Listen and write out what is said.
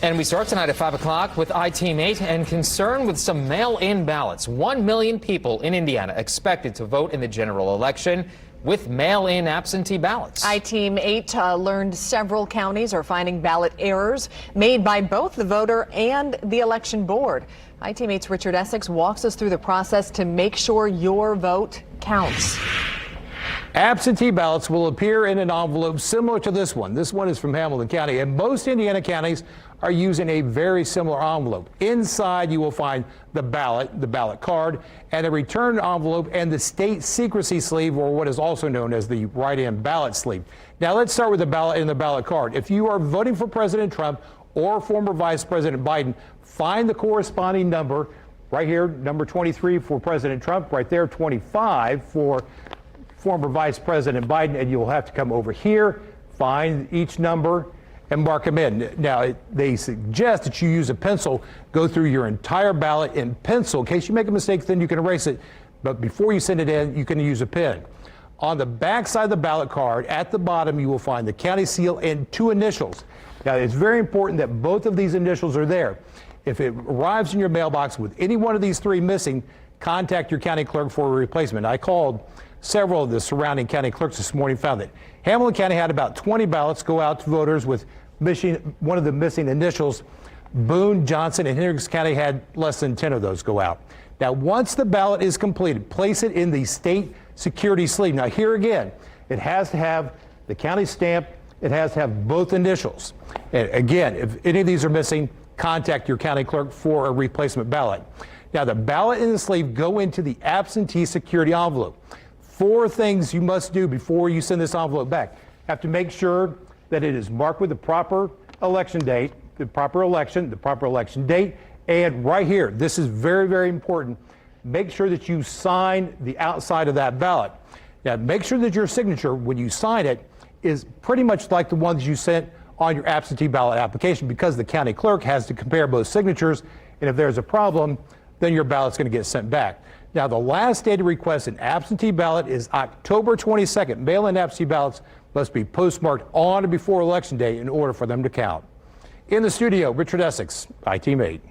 And we start tonight at 5 o'clock with I-Team 8 and concern with some mail-in ballots. 1 million people in Indiana expected to vote in the general election with mail-in absentee ballots. I-Team 8 learned several counties are finding ballot errors made by both the voter and the election board. I-Team 8's Richard Essex walks us through the process to make sure your vote counts. Absentee ballots will appear in an envelope similar to this one. This one is from Hamilton County, and most Indiana counties are using a very similar envelope. Inside, you will find the ballot card, and a return envelope and the state secrecy sleeve, or what is also known as the write-in ballot sleeve. Now, let's start with the ballot and the ballot card. If you are voting for President Trump or former Vice President Biden, find the corresponding number right here, number 23 for President Trump, right there, 25 for former Vice President Biden, and you'll have to come over here, find each number, and mark them in. Now, they suggest that you use a pencil, go through your entire ballot in pencil. In case you make a mistake, then you can erase it. But before you send it in, you can use a pen. On the back side of the ballot card, at the bottom, you will find the county seal and 2 initials. Now, it's very important that both of these initials are there. If it arrives in your mailbox with any one of these 3 missing, contact your county clerk for a replacement. I called several of the surrounding county clerks this morning, found that Hamilton County had about 20 ballots go out to voters with one of the missing initials. Boone, Johnson, and Hendricks County had less than 10 of those go out. Now, once the ballot is completed, place it in the state security sleeve. Now, here again, it has to have the county stamp. It has to have both initials. And again, if any of these are missing, contact your county clerk for a replacement ballot. Now, the ballot and the sleeve go into the absentee security envelope. 4 things you must do before you send this envelope back. You have to make sure that it is marked with the proper election date, the proper election date, and right here, this is very, very important, make sure that you sign the outside of that ballot. Now, make sure that your signature, when you sign it, is pretty much like the ones you sent on your absentee ballot application, because the county clerk has to compare both signatures, and if there's a problem, then your ballot's going to get sent back. Now, the last day to request an absentee ballot is October 22nd. Mail-in absentee ballots must be postmarked on or before Election Day in order for them to count. In the studio, Richard Essex, I-Team 8.